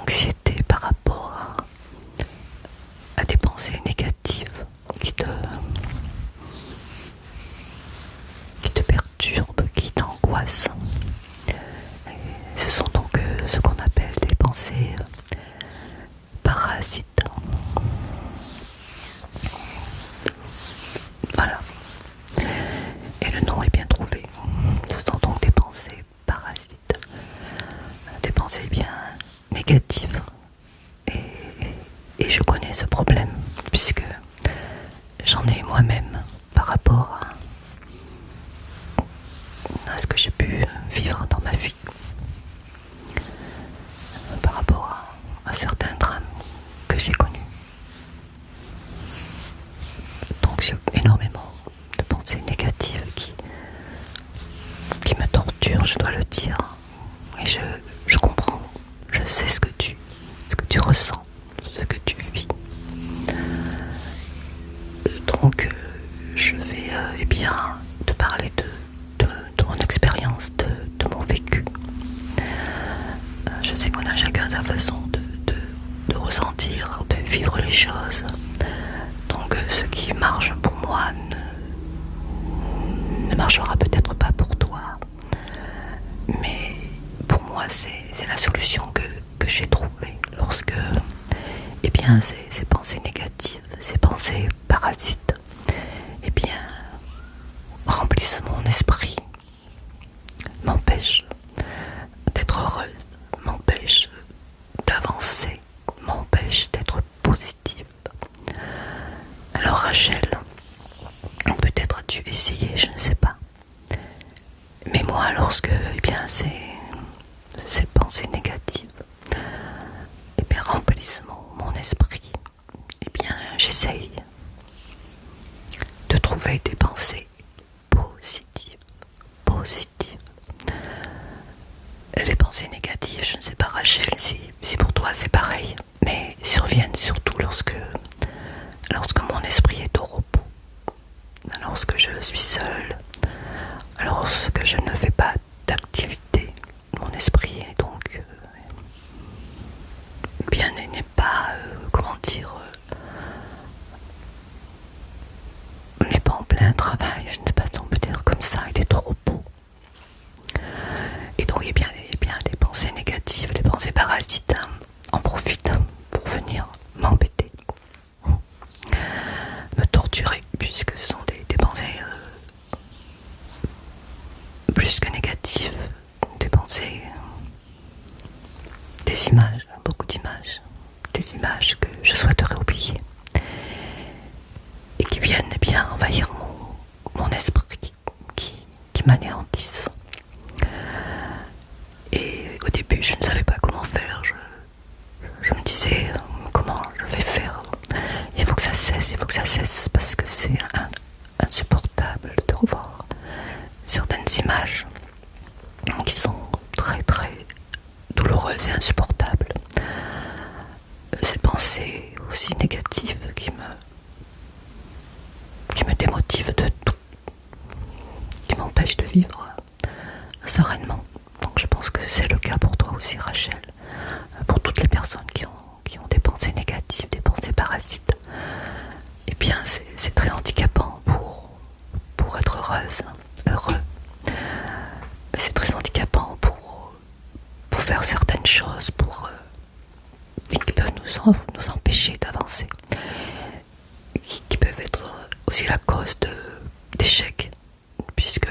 d'anxiété par rapport à des pensées négatives qui te perturbent, qui t'angoissent. Et ce sont donc ce qu'on appelle des pensées parasites. Voilà. Et le nom est bien trouvé. Ce sont donc des pensées parasites. Des pensées bien négatives. Et je connais ce problème puisque j'en ai moi-même par rapport à ce que j'ai pu vivre dans ma vie, par rapport à certains drames que j'ai connus. Donc j'ai énormément de pensées négatives qui me torturent, je dois le dire. Et je comprends, je sais ce que tu ressens, ce que tu vis. Donc je vais te parler de mon expérience, de mon vécu. Je sais qu'on a chacun sa façon de ressentir, de vivre les choses. Donc ce qui marche pour moi ne marchera peut-être pas pour toi. Mais pour moi c'est la solution que j'ai trouvée lorsque ces pensées négatives, ces pensées parasites remplissent mon esprit, m'empêchent d'être heureuse, m'empêchent d'avancer, m'empêchent d'être positive. Alors Rachel, peut-être as-tu essayé, je ne sais pas. Mais moi, lorsque ces pensées négatives remplissent mon esprit, j'essaye de trouver des pensées positives. Les pensées négatives, je ne sais pas Rachel si pour toi c'est pareil, mais surviennent surtout lorsque mon esprit est au repos, lorsque je suis seule, lorsque je ne fais pas d'activité. Mon esprit est donc n'est pas, n'est pas en plein travail, je ne sais pas si on peut dire comme ça, il est au repos. Et donc les pensées négatives, les pensées parasites en profitent pour venir m'embêter, me torturer, puisque ce sont des pensées plus que négatives, des pensées, des images, beaucoup d'images, des images que je souhaiterais oublier et qui viennent envahir mon esprit, qui m'anéantissent. Et au début je ne savais pas comment faire, je me disais comment je vais faire, il faut que ça cesse parce que c'est insupportable de revoir certaines images qui sont très très douloureuses et insupportables. Ces pensées aussi négatives qui me démotivent de tout, qui m'empêchent de vivre sereinement. Donc je pense que c'est le cas pour toi aussi Rachel, pour toutes les personnes qui ont des pensées négatives, des pensées parasites. C'est très handicapant pour être heureux. C'est très handicapant pour faire certaines choses, et qui peuvent nous empêcher d'avancer, qui peuvent être aussi la cause d'échecs, puisque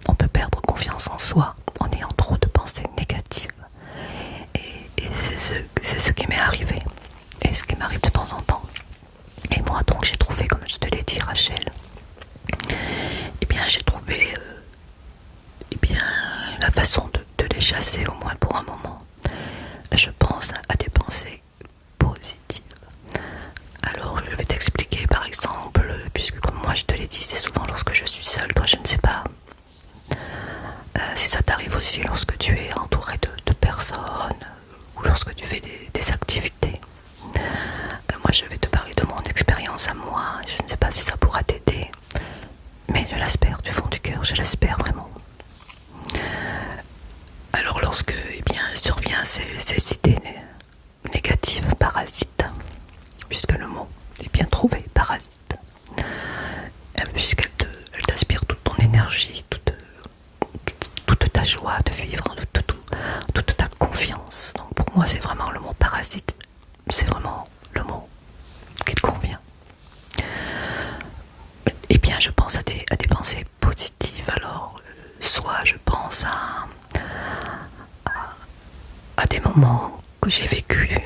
on peut perdre confiance en soi en ayant trop de pensées négatives. Et c'est ce qui m'est arrivé, et ce qui m'arrive de temps en temps. Et moi donc j'ai trouvé, comme je te l'ai dit Rachel, j'ai trouvé la façon de les chasser, au moins pour un moment. Je pense à des pensées positives. Alors je vais t'expliquer par exemple, puisque comme moi je te l'ai dit, c'est souvent lorsque je suis seule. Toi je ne sais pas si ça t'arrive aussi lorsque tu es entouré de personnes ou lorsque tu fais des activités. Moi je vais te parler de mon expérience à moi. Je ne sais pas si ça pourra t'aider, mais je l'espère du fond du cœur, je l'espère vraiment. Alors lorsque survient ces idées parasite, c'est vraiment le mot qu'il convient. Eh bien, je pense à des pensées positives. Alors, soit je pense à des moments que j'ai vécus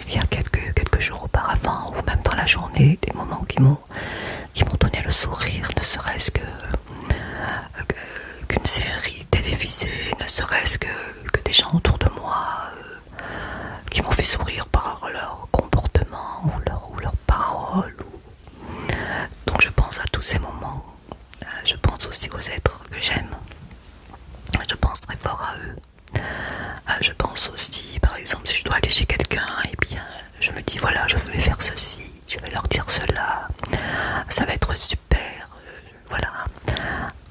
il y a quelques jours auparavant, ou même dans la journée, des moments qui m'ont donné le sourire, ne serait-ce qu'une série télévisée, ne serait-ce que des gens autour de moi qui m'ont fait sourire par leur comportement ou leurs paroles. Donc je pense à tous ces moments. Je pense aussi aux êtres que j'aime. Je pense très fort à eux. Je pense aussi, par exemple, si je dois aller chez quelqu'un, eh bien, je me dis voilà, je vais faire ceci, je vais leur dire cela, ça va être super, voilà.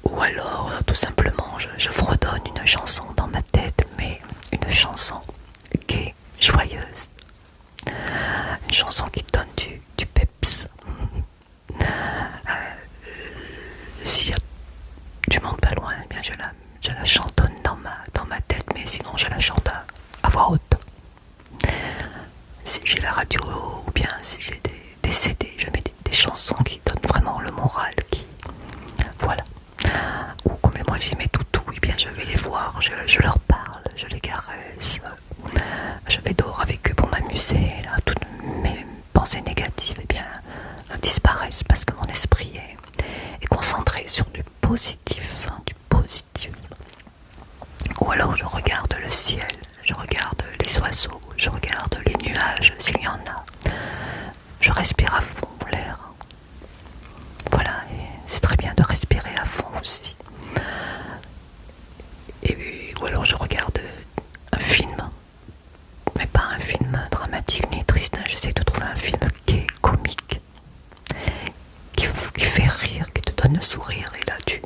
Ou alors, tout simplement, je fredonne une chanson dans ma tête, mais une chanson gaie, joyeuse, une chanson qui donne du peps. S'il y a du monde pas loin, eh bien je la chantonne dans ma tête, mais sinon je la chante à voix haute. Si j'ai la radio ou bien si j'ai des CD, je mets des chansons qui donnent vraiment le moral, voilà. Ou comme moi j'ai mes toutous, eh bien je vais les voir, je leur parle, je les caresse, je vais dehors avec eux pour m'amuser. Là, toutes mes pensées négatives, eh bien, disparaissent parce que mon esprit est concentré sur du positif, hein, du positif. Ou alors je regarde le ciel, je regarde les oiseaux, je regarde les nuages s'il y en a. Je respire à fond l'air. Voilà, et c'est très bien de respirer à fond aussi. Ou alors je regarde un film, mais pas un film dramatique ni triste. J'essaie de trouver un film qui est comique, qui fait rire, qui te donne le sourire. Et là, tu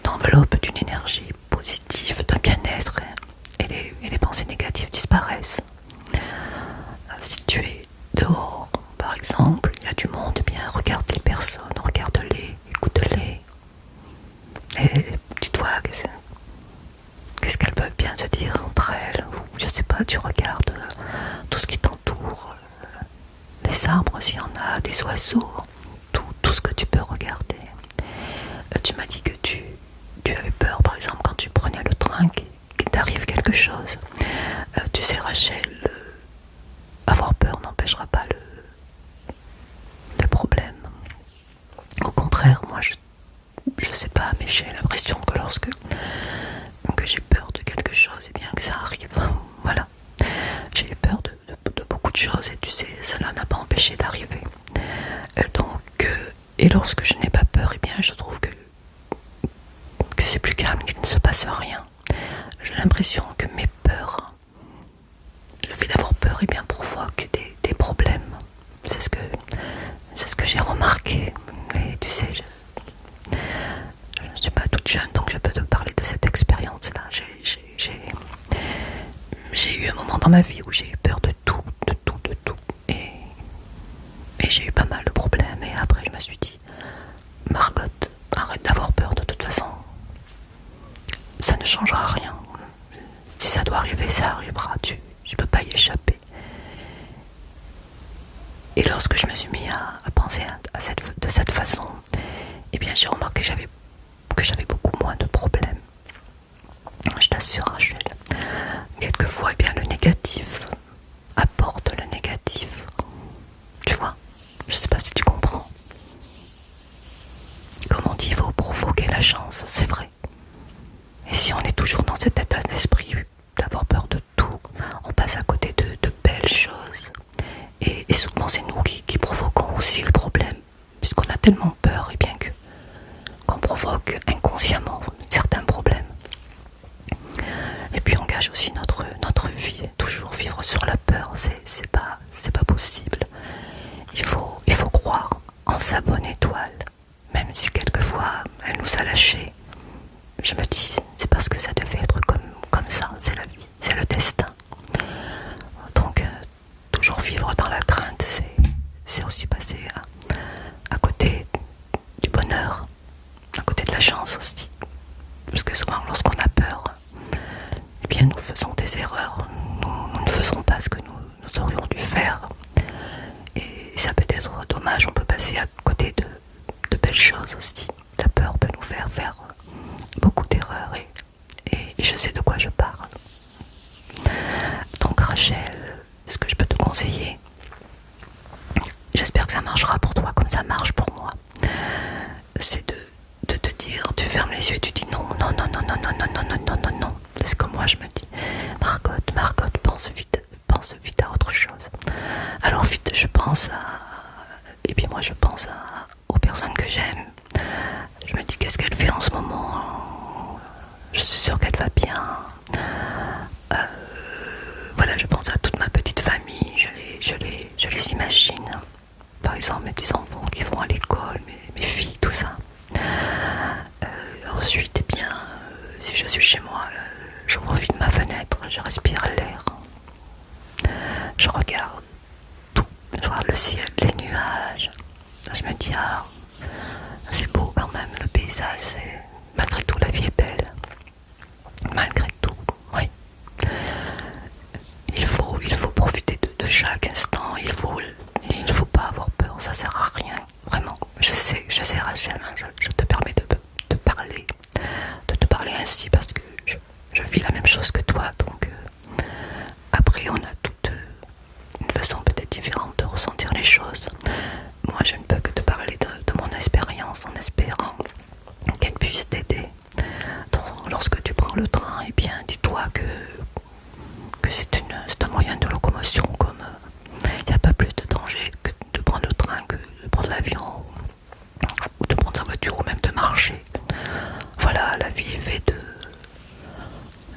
t'enveloppes d'une énergie positive, d'un bien-être, et les pensées négatives disparaissent. Si tu es dehors, par exemple, il y a du monde, eh bien regarde les personnes, regarde-les, écoute-les, et dis-toi qu'est-ce qu'elles peuvent bien se dire entre elles, ou je sais pas, tu regardes tout ce qui t'entoure, les arbres s'il y en a, des oiseaux, tout ce que tu peux regarder. Tu m'as dit que tu avais peur, par exemple, quand tu prenais le train, qu'il t'arrive quelque chose. Tu sais, Rachel, avoir peur n'empêchera pas le problème. Au contraire, moi, je sais pas, mais j'ai l'impression que lorsque j'ai peur de quelque chose, et bien que ça arrive. Voilà. J'ai eu peur de beaucoup de choses, et tu sais, cela n'a pas empêché d'arriver. Et lorsque je n'ai pas peur, et bien je trouve que c'est plus calme, qu'il ne se passe rien. J'ai l'impression que mes peurs, le fait d'avoir peur, et bien provoque des problèmes. C'est ce que j'ai remarqué. Et tu sais, je ne suis pas toute jeune, donc je peux te parler de cette expérience-là. J'ai eu un moment dans ma vie où j'ai eu peur de tout. Et j'ai eu pas mal de problèmes. Et après, je me suis dit, Margot, arrête d'avoir peur. De toute façon, ça ne changera rien. Si ça doit arriver, ça arrivera. Tu peux pas y échapper. Et lorsque je me suis mis à penser de cette façon, eh bien, j'ai remarqué que j'avais beaucoup moins de problèmes. Je t'assure, Rachel. Quelquefois, eh bien, le négatif apporte le négatif. Tu vois, je sais pas si tu comprends. Comme on dit, il faut provoquer la chance, c'est vrai. Et si on est toujours dans cet état d'esprit d'avoir peur de tout, on passe à côté de belles choses. Et souvent, c'est nous qui provoquons aussi le problème, puisqu'on a tellement peur, et bien qu'on provoque inconsciemment certains problèmes. Et puis on gâche aussi notre vie. Toujours vivre sur la peur, c'est pas possible. Il faut croire en sa bonne étoile, même si quelquefois elle nous a lâchés. Je me dis, c'est parce que ça devait être comme ça, c'est la vie, c'est le destin. Donc toujours vivre dans la crainte, c'est aussi passer à côté du bonheur, à côté de la chance aussi. Parce que souvent lorsqu'on a peur, eh bien nous faisons les yeux et tu dis non, non, non, non, non, non, non, non, non, non, non, non. C'est ce que moi je me dis. Margot, pense vite à autre chose. Alors vite, je pense à... Et puis moi je pense aux personnes que j'aime. Je me dis qu'est-ce qu'elle fait en ce moment. Je suis sûre qu'elle va bien. Voilà, je pense à toute ma petite famille. Je les imagine. Par exemple, mes petits-enfants qui vont à l'école, mes filles, tout ça. Ensuite, eh bien, si je suis chez moi, je profite de ma fenêtre, je respire l'air. Je regarde tout. Je regarde le ciel, les nuages. Je me dis, ah, c'est beau quand même, le paysage, c'est... Malgré tout, la vie est belle. Malgré tout, oui. Il faut profiter de chaque instant. Il ne faut pas avoir peur, ça sert à rien. Vraiment, je sais Rachel, hein, je te permets de te parler ainsi parce que je vis la même chose que toi. Donc après, on a toute une façon peut-être différente de ressentir les choses. Moi, je ne peux que te parler de mon expérience en espérant qu'elle puisse t'aider. Lorsque tu prends le train, eh bien, dis-toi que c'est un moyen de locomotion comme il n'y a pas plus de danger que de prendre le train que de prendre l'avion ou de prendre sa voiture ou même de marcher. Voilà, la vie est faite de...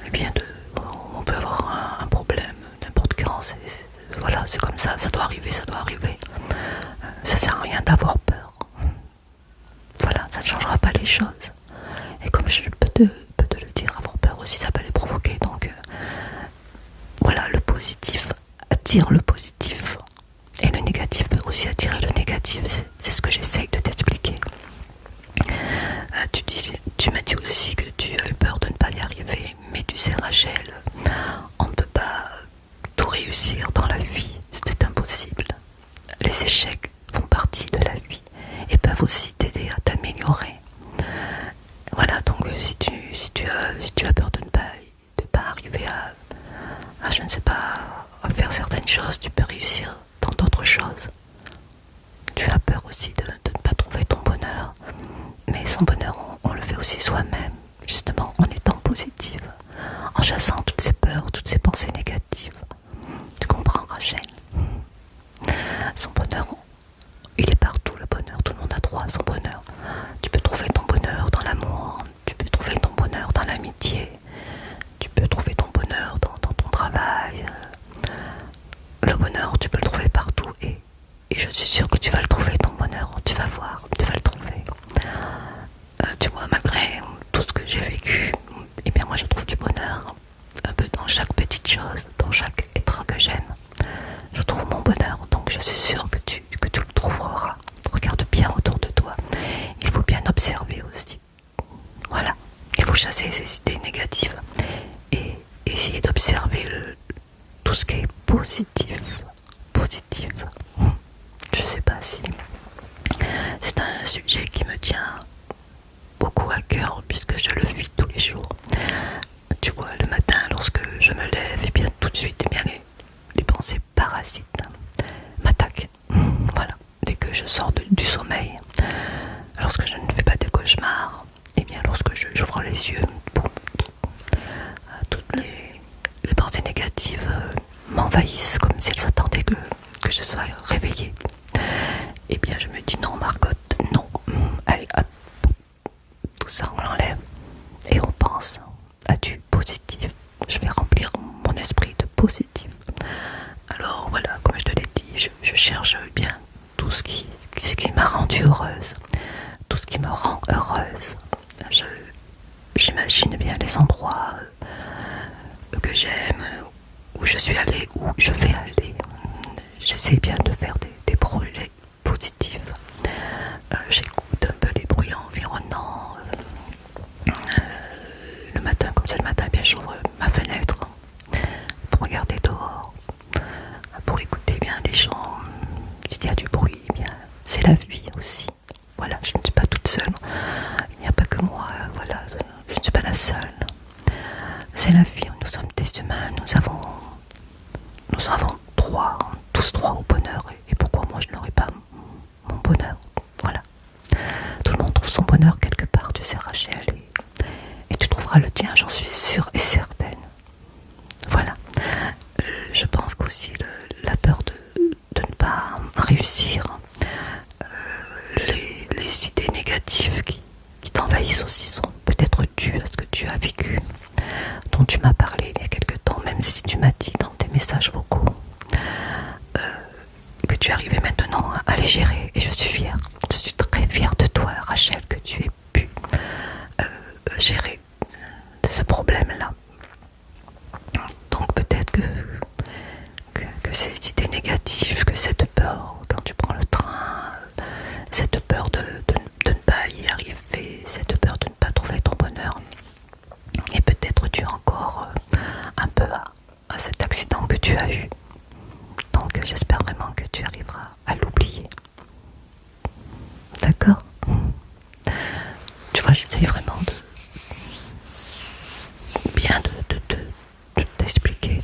Eh bien, on peut avoir un problème n'importe quand. Voilà, c'est comme ça doit arriver, ça doit arriver. Ça sert à rien d'avoir peur. Voilà, ça ne changera pas les choses. Et comme je peux te le dire, avoir peur aussi, ça peut les provoquer. Donc, voilà, le positif attire le positif. Et le négatif peut aussi attirer le négatif. C'est ce que j'essaye de t'expliquer. Tu m'as dit aussi que tu avais peur de ne pas y arriver. Mais tu sais, Rachel, on ne peut pas tout réussir dans la vie. C'est impossible. Les échecs font partie de la vie et peuvent aussi t'aider à t'améliorer. Voilà, donc si tu as peur de ne pas arriver à, je ne sais pas, à faire certaines choses, tu peux réussir dans d'autres choses. Tu as peur aussi de ne pas trouver ton bonheur, mais son bonheur, on le fait aussi soi-même, justement en étant positive, en chassant toutes ces peurs, toutes ces pensées négatives. Tu comprends, Rachel? Son bonheur, il est partout, le bonheur. Tout le monde a droit à son bonheur. Tu peux trouver ton bonheur dans l'amour, tu peux trouver ton bonheur dans l'amitié, tu peux trouver ton bonheur dans ton travail. Le bonheur, tu peux le trouver partout et je suis sûre que tu vas le trouver, ton bonheur. Tu vas voir, tu vas le trouver. Tu vois, malgré tout ce que j'ai vécu, eh bien moi je trouve du bonheur un peu dans chaque petite chose, dans chaque être que j'aime. Je trouve mon bonheur, donc je suis sûre que tu le trouveras. Regarde bien autour de toi. Il faut bien observer aussi. Voilà, il faut chasser ces idées négatives et essayer d'observer tout ce qui est positif. Positif. Je sais pas si c'est un sujet qui me tient beaucoup à cœur puisque je le vis tous les jours. Tu vois, le matin, lorsque je me lève, et bien tout de suite, eh bien les pensées parasites m'attaquent. Voilà, dès que je sors du sommeil, lorsque je ne fais pas de cauchemars, et bien lorsque j'ouvre les yeux, toutes les pensées négatives m'envahissent comme si elles s'attendaient que je sois réveillée. Et bien je me dis non, Margot, non, allez hop, tout ça on l'enlève et on pense à du positif. Je vais remplir mon esprit de positif. Alors voilà, comme je te l'ai dit, je cherche bien tout ce qui m'a rendue heureuse, tout ce qui me rend heureuse. J'imagine bien les endroits que j'aime, où je suis allée, où je vais aller. J'essaie bien de faire des projets positifs. J'écoute un peu les bruits environnants. Le matin, comme c'est le matin, bien j'ouvre ma fenêtre pour regarder dehors, pour écouter bien les gens. S'il y a du bruit, eh bien c'est la vie aussi. Voilà, je ne suis pas toute seule. Il n'y a pas que moi. Voilà, je ne suis pas la seule. C'est la vie. Nous sommes des humains. Nous avons tous droit au bonheur. Et pourquoi moi je n'aurais pas mon bonheur? Voilà. Tout le monde trouve son bonheur quelque part, tu sais, Rachel. sera le tien, j'en suis sûre et certaine. Voilà. Je pense qu'aussi la peur de ne pas réussir, les idées négatives qui t'envahissent aussi sont peut-être dues à ce que tu as vécu, dont tu m'as parlé il y a quelque temps, même si tu m'as dit dans tes messages vocaux que tu arrivais maintenant à les gérer. Et je suis fière. Je suis très fière de toi, Rachel, que tu aies pu gérer ce problème-là. Donc peut-être que ces idées négatives, que cette peur quand tu prends le train, cette peur de ne pas y arriver, cette peur de ne pas trouver ton bonheur, et peut-être dû encore un peu à cet accident que tu as eu. Donc j'espère vraiment que tu arriveras à l'oublier. D'accord? Tu vois, j'essaie vraiment de bien de t'expliquer,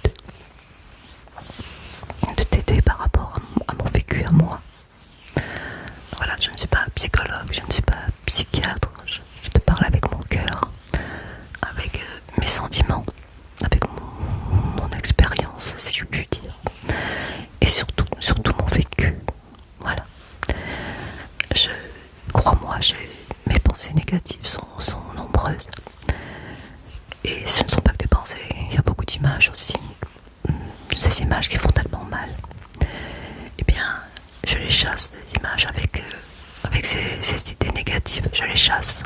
de t'aider par rapport à mon vécu, à moi. Voilà, je ne suis pas psychologue, je ne suis pas psychiatre, je te parle avec mon cœur, avec mes sentiments, avec mon expérience, si je puis dire, et surtout mon vécu. Voilà. Crois-moi, mes pensées négatives sont nombreuses. Et ce ne sont pas que des pensées, il y a beaucoup d'images aussi. Ces images qui font tellement mal. Eh bien, je les chasse, ces images, avec ces idées négatives, je les chasse.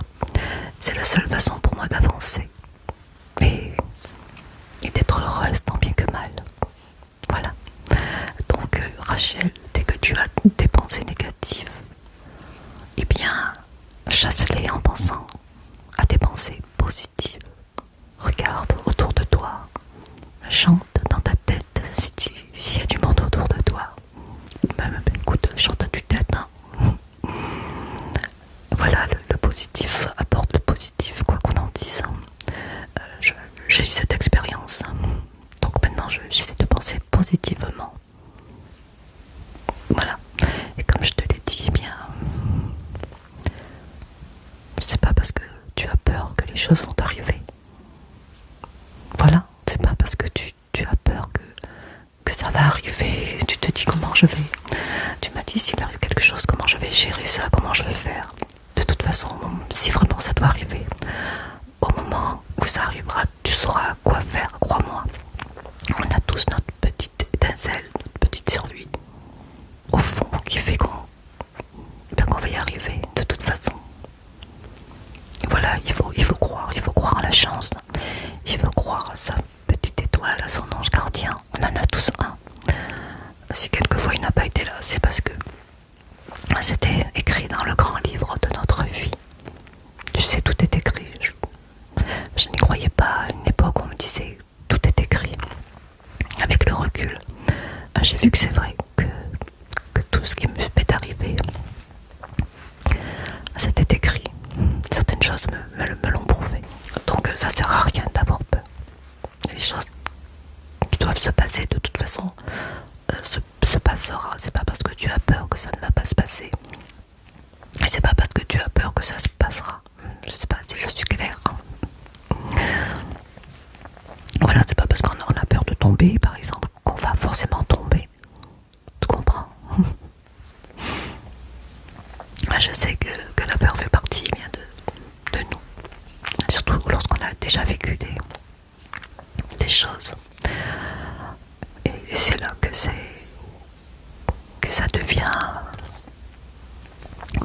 C'est la seule façon pour moi d'avancer. Et d'être heureuse tant bien que mal. Voilà. Donc, Rachel, dès que tu as des pensées négatives, eh bien, chasse-les en pensant à des pensées positives. Regarde autour de toi, chante dans ta tête s'il y a du monde autour de toi. Même, écoute, chante à tue-tête. Hein. Voilà, le positif apporte le positif, quoi qu'on en dise. Hein. J'ai eu cette expérience. Hein. Donc maintenant, j'essaie de penser positivement. Voilà. Et comme je te l'ai dit, eh bien, c'est pas parce que tu as peur que les choses vont arriver. Voilà. C'est pas parce que tu as peur que ça va arriver. Tu te dis comment je vais. Tu m'as dit s'il arrive quelque chose, comment je vais gérer ça, comment je vais faire. De toute façon, si vraiment ça doit arriver, au moment où ça arrivera, tu sauras quoi faire, crois-moi. On a tous notre petite étincelle, notre petite survie au fond qui fait qu'on va y arriver de toute façon. Voilà, il faut croire à la chance, il faut croire à sa petite étoile, à son ange gardien. On en a tous un. Si quelquefois il n'a pas été là, c'est parce que c'était écrit dans le grand livre de notre vie. Tu sais, tout est écrit. Je n'y croyais pas à une époque où on me disait tout est écrit. Avec le recul, j'ai vu que c'est vrai, que tout ce qui m'est arrivé, c'était écrit. Certaines choses me l'ont prouvé. Donc ça sert à rien d'avoir peur. Les choses qui doivent se passer de toute façon se passera. C'est pas parce que tu as peur que ça ne va pas se passer. Et c'est pas parce que tu as peur que ça se passera. Je sais pas si je suis claire. Voilà, c'est pas parce qu'on a peur de tomber, par exemple, qu'on va forcément tomber. Tu comprends? Je sais que la peur fait partie bien de nous. Surtout lorsqu'on a déjà vécu des choses. Et c'est là que ça devient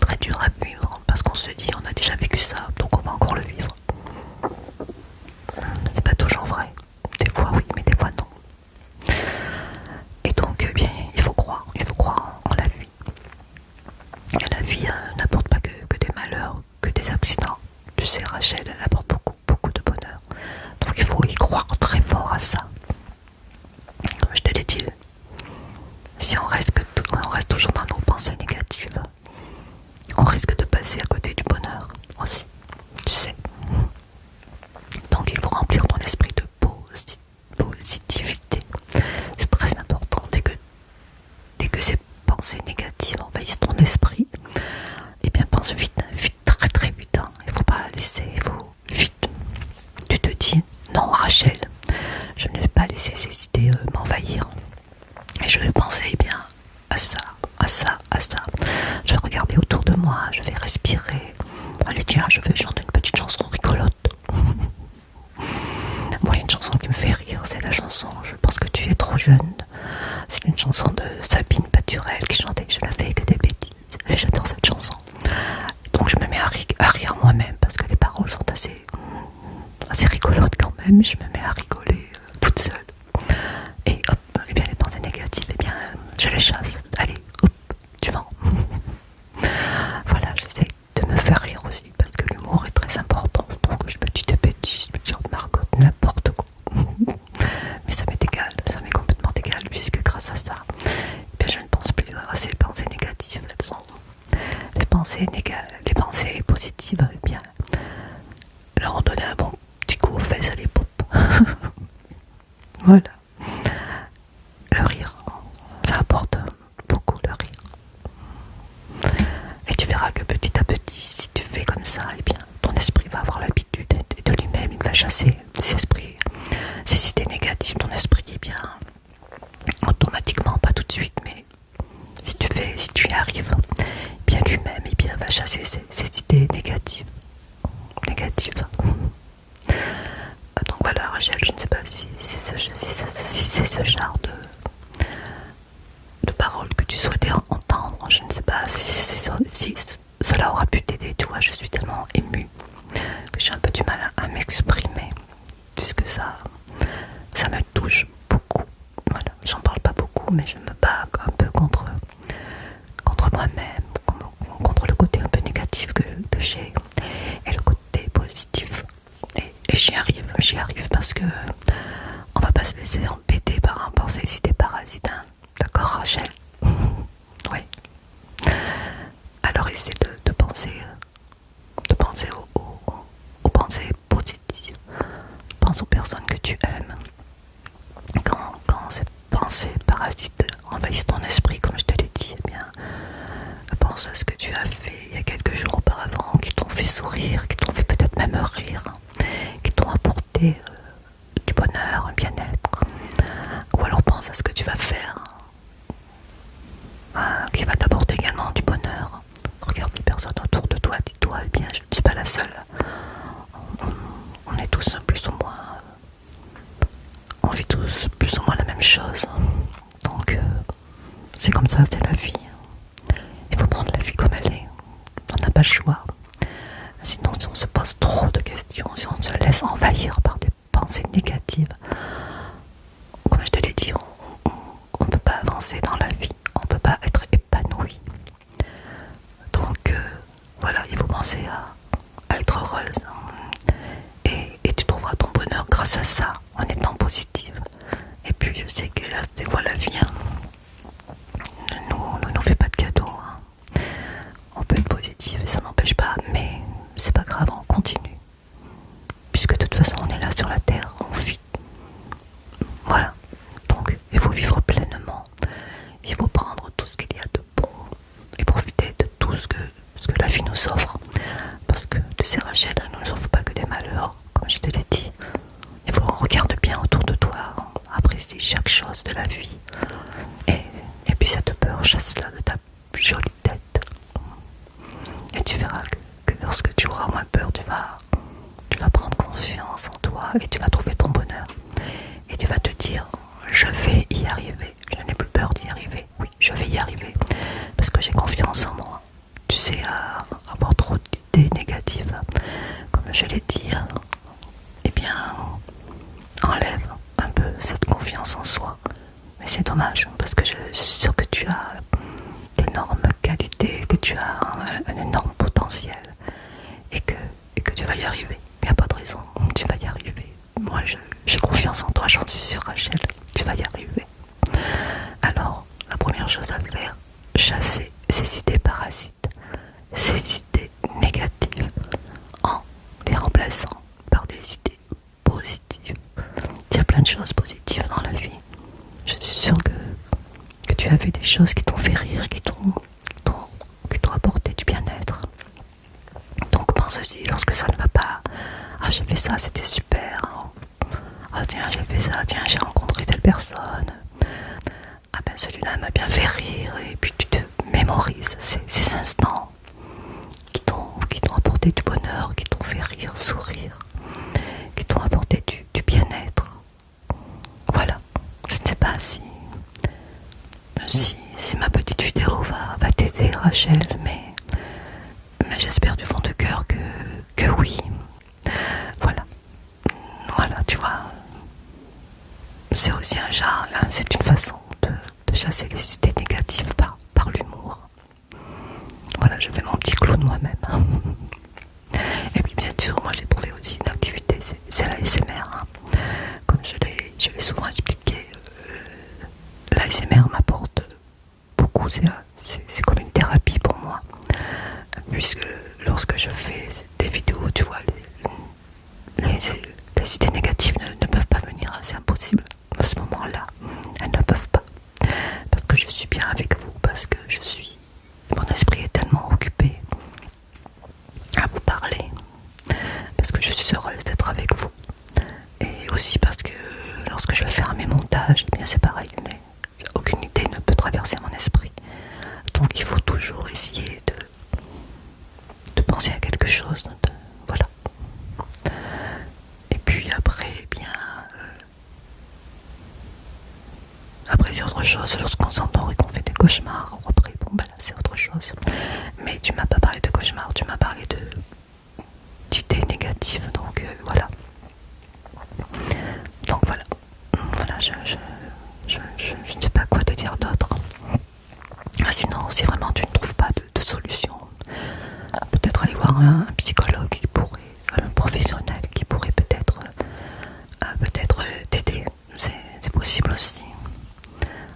très dur à vivre. Parce qu'on se dit, on a déjà vécu ça, donc on va encore le vivre. C'est pas toujours vrai. Des fois oui, mais des fois non. Et donc, eh bien, il faut croire en la vie. Et la vie n'apporte pas que des malheurs, que des accidents. Tu sais, Rachel, elle apporte beaucoup de bonheur. Donc il faut y croire très fort à ça. Comme je te l'ai dit, si on reste toujours dans nos pensées négatives, on risque de passer à côté du bonheur aussi, tu sais. Donc il faut remplir ton esprit de positivité. C'est très important. Dès que ces pensées négatives envahissent ton esprit, eh bien pense vite, très très vite. Hein. Il ne faut pas laisser, il faut vite. Tu ces idées m'envahir. Et je vais penser eh bien à ça, à ça, à ça. Je vais regarder autour de moi, je vais respirer. Allez tiens, je vais chanter une petite chanson rigolote. Bon, il y a une chanson qui me fait rire, c'est la chanson Je pense que tu es trop jeune. C'est une chanson de Sabine Paturel qui chantait Je ne fais que des bêtises. Et j'adore cette chanson. Donc je me mets à rire moi-même parce que les paroles sont assez rigolotes quand même. Je me mets à rigoler toute seule. Et hop, et bien les pensées négatives, et bien je les chasse. Allez, hop, du vent. Voilà, j'essaie de me faire rire aussi parce que l'humour est très important. Donc je me dis des bêtises, je me dis Margot, n'importe quoi. Mais ça m'est égal, ça m'est complètement égal puisque grâce à ça, eh bien je ne pense plus à ces pensées négatives. Elles sont les pensées positives, eh bien leur donner un bon petit coup aux fesses à les poupes. Voilà. Le rire, ça apporte beaucoup le rire. Et tu verras que petit à petit, si tu fais comme ça, eh bien, ton esprit va avoir l'habitude et de lui-même, il va chasser ces esprits, ces idées négatives. Ton esprit, eh bien, automatiquement, pas tout de suite, mais si tu y arrives, eh bien lui-même, eh bien, va chasser ces idées négatives. Donc voilà, Rachel, je ne sais pas si c'est ce genre de paroles que tu souhaitais entendre. Je ne sais pas si cela aura pu t'aider. Tu vois, je suis tellement émue que j'ai un peu du mal à m'exprimer puisque ça me touche beaucoup. Voilà, j'en parle pas beaucoup, mais je me bats un peu contre moi-même, contre le côté un peu négatif que j'ai et le côté positif. Et j'y arrive parce que on va pas se laisser embêter par ces idées parasites. Hein. D'accord, Rachel? Oui. Alors essaie de penser aux pensées positives. Pense aux personnes que tu aimes. Quand ces pensées parasites envahissent ton esprit, comme je te l'ai dit, eh bien, pense à ce que tu as fait il y a quelques jours auparavant, qui t'ont fait sourire, qui t'ont fait peut-être même rire, qui t'ont apporté du bonheur, un bien-être. Ou alors pense à ce que tu vas faire, qui va t'apporter également du bonheur. Regarde les personnes autour de toi, dis-toi, eh bien, je ne suis pas la seule. On est tous plus ou moins, on vit tous plus ou moins la même chose. Donc, c'est comme ça, c'est la vie. Il faut prendre la vie comme elle est. On n'a pas le choix. Sinon, si on se pose trop de questions, si on se laisse envahir par des pensées négatives, comme je te l'ai dit, on ne peut pas avancer dans la vie, on ne peut pas être épanoui. Donc voilà, il faut penser à être heureuse. Et tu trouveras ton bonheur grâce à ça, en étant positive. Et puis je sais que là, des fois la vie ne nous fait pas de cadeaux. Hein. On peut être positive et ça n'empêche pas, mais c'est pas grave, on continue. Puisque de toute façon on est là sur la terre, on vit. Voilà. Donc il faut vivre pleinement. Il faut prendre tout ce qu'il y a de bon et profiter de tout ce que la vie nous offre. Parce que tu sais Rachel, elle ne nous offre pas que des malheurs, comme je te l'ai dit. Il faut regarder bien autour de toi, apprécier chaque chose de la vie. Et puis cette peur, chasse-la de ta jolie tête. Et tu verras que lorsque tu auras moins peur, tu vas prendre confiance en toi et tu vas trouver ton bonheur. Et tu vas te dire, je vais y arriver. Je n'ai plus peur d'y arriver. Oui, je vais y arriver. Parce que j'ai confiance en moi. Tu sais, avoir trop d'idées négatives, comme je l'ai dit, eh bien, enlève un peu cette confiance en soi. Mais c'est dommage, parce que je suis sûre que tu as d'énormes qualités, que tu as un énorme potentiel, et que tu vas y arriver. Il n'y a pas de raison, tu vas y arriver. Moi, j'ai confiance en toi, j'en suis sûre, Rachel, tu vas y arriver. Alors, la première chose à faire, chasser ces idées parasites, ces idées négatives, en les remplaçant par des idées positives. Il y a plein de choses positives dans la vie. Je suis sûre que tu as vu des choses qui t'ont fait rire, qui t'ont apporté du bien-être. Donc pense aussi, lorsque ça ne va pas, ah j'ai fait ça, c'était super. Ah tiens, j'ai fait ça, tiens, j'ai rencontré telle personne. Ah ben celui-là m'a bien fait rire, et puis tu te mémorises ces instants qui t'ont apporté du bonheur, qui t'ont fait rire, sourire, qui t'ont apporté du bien-être. Voilà, je ne sais pas si ma petite vidéo va t'aider, Rachel, mais j'espère du fond de cœur que oui. Voilà, voilà, tu vois, c'est aussi c'est une façon de chasser les idées négatives par l'humour. Voilà, je fais mon petit clown moi-même. Et puis bien sûr, moi j'ai trouvé aussi une activité, c'est la l'ASMR. Comme je l'ai souvent expliqué, l'ASMR m'apporte beaucoup, c'est comme une thérapie pour moi. Puisque lorsque je fais des vidéos, tu vois, les idées négatives ne peuvent pas venir, c'est impossible. À ce moment-là, elles ne peuvent pas. Parce que je suis bien avec vous, parce que mon esprit est tellement occupé à vous parler, parce que je suis heureuse d'être avec vous. Et aussi parce que lorsque je vais faire mes montages, eh bien c'est pareil, mais aucune idée ne peut traverser mon esprit. Donc il faut toujours essayer de penser à quelque chose, voilà. Et puis après, eh bien, après c'est autre chose, lorsqu'on s'endort et qu'on fait des cauchemars, après, bon ben là c'est autre chose. Mais tu m'as pas parlé de cauchemars, tu m'as parlé d'idées négatives, donc voilà. Donc voilà, voilà, je ne sais pas quoi te dire d'autre. Sinon, si vraiment tu ne trouves pas de solution, peut-être aller voir un psychologue qui pourrait, un professionnel qui pourrait peut-être t'aider. C'est possible aussi.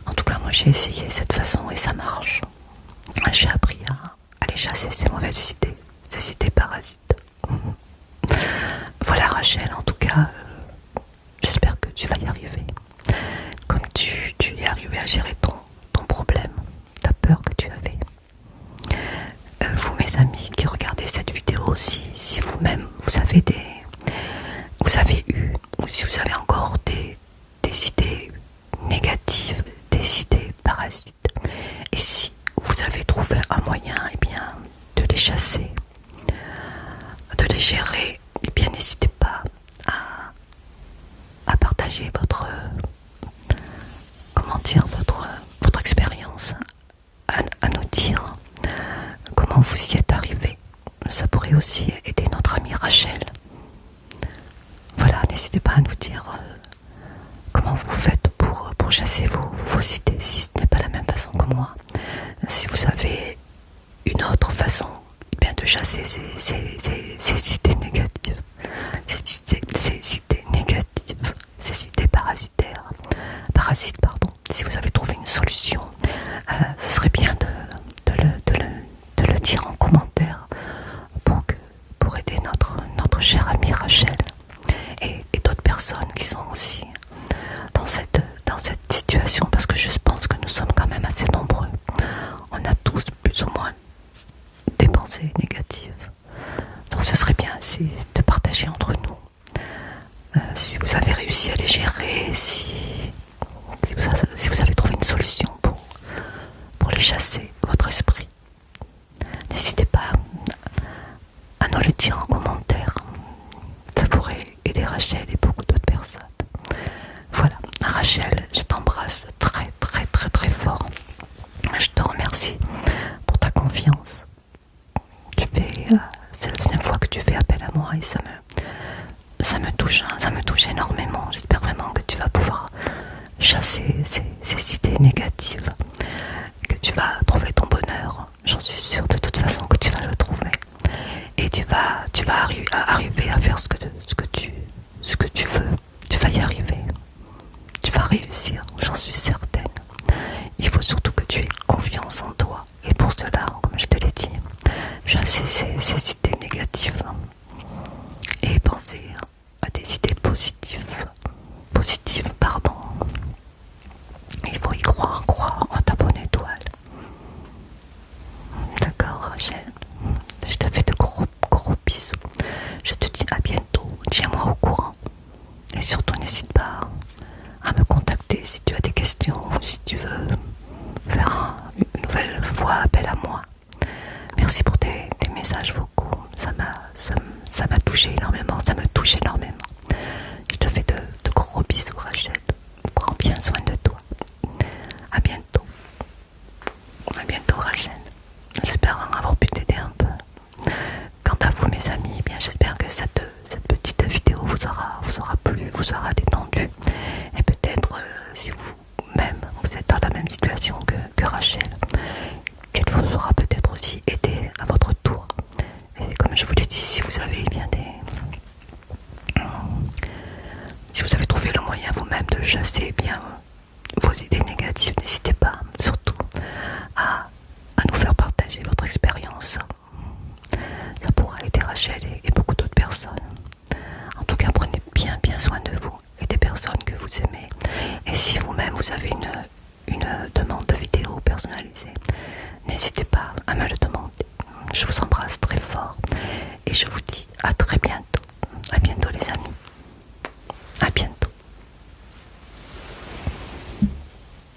En tout cas, moi j'ai essayé cette façon et ça marche. J'ai appris à aller chasser ces mauvaises idées, ces idées parasites. Voilà Rachel, en tout cas, j'espère que tu vas y arriver. Comme tu es arrivé à gérer ton problème, ta peur que tu avais. Vous mes amis qui regardez cette vidéo aussi, si vous-même vous avez eu, ou si vous avez encore des idées négatives, des idées parasites, et si vous avez trouvé un moyen bien, de les chasser, de les gérer, et bien n'hésitez pas à partager votre expérience, à nous dire comment vous y êtes arrivé. Ça pourrait aussi aider notre amie Rachel. Voilà, n'hésitez pas à nous dire comment vous faites pour chasser vos idées, si ce n'est pas la même façon que moi. Si vous avez une autre façon, eh bien, de chasser ces idées négatives, ces idées négatives, ces idées parasites, pardon. Si vous avez trouvé une solution, ce serait bien de le dire en commentaire pour aider notre chère amie Rachel et d'autres personnes qui sont aussi dans cette situation, parce que je pense que nous sommes quand même assez nombreux. On a tous plus ou moins des pensées négatives. Donc ce serait bien de partager entre nous. Si vous avez réussi à les gérer, si vous avez trouvé une solution pour les chasser, votre esprit, n'hésitez pas à nous le dire en commentaire. Ça pourrait aider Rachel et beaucoup d'autres personnes. Voilà, Rachel, je t'embrasse très très très très fort. Je te remercie pour ta confiance. C'est la deuxième fois que tu fais appel à moi et ça me touche énormément. J'espère vraiment que tu vas pouvoir chasser ces idées négatives, que tu vas trouver ton bonheur. J'en suis sûre de toute façon que tu vas le trouver. Et tu vas arriver à faire ce que tu veux. Tu vas y arriver. Tu vas réussir, j'en suis certaine. Il faut surtout que tu aies confiance en toi. Et pour cela, comme je te l'ai dit, chasser ces idées négatives et penser à des idées positives, pardon. Il faut y croire en ta bonne étoile. D'accord, Rachel? Je te fais de gros bisous. Je te dis à bientôt. Tiens-moi au courant. Et surtout, n'hésite pas à me contacter si tu as des questions, si tu veux faire une nouvelle fois appel à moi. Merci pour tes messages vocaux, ça m'a touché énormément, ça me touche énormément. Je te fais de gros bisous Rachel, prends bien soin de toi. À bientôt Rachel, j'espère avoir pu t'aider un peu. Quant à vous mes amis, eh bien j'espère que cette petite vidéo vous aura plu, vous aura détendu. Et peut-être si vous-même vous êtes dans la même situation que Rachel, qu'elle vous aura peut-être aussi aidé à votre tour. Et comme je vous l'ai dit, si vous avez si vous avez trouvé le moyen vous-même de chasser vos idées négatives, n'hésitez pas surtout à nous faire partager votre expérience. Ça pourra aider Rachel et beaucoup d'autres personnes. En tout cas, prenez bien soin de vous et des personnes que vous aimez. Et si vous-même vous avez une demande de vidéo personnalisée, n'hésitez pas à me le demander. Je vous embrasse très fort et je vous dis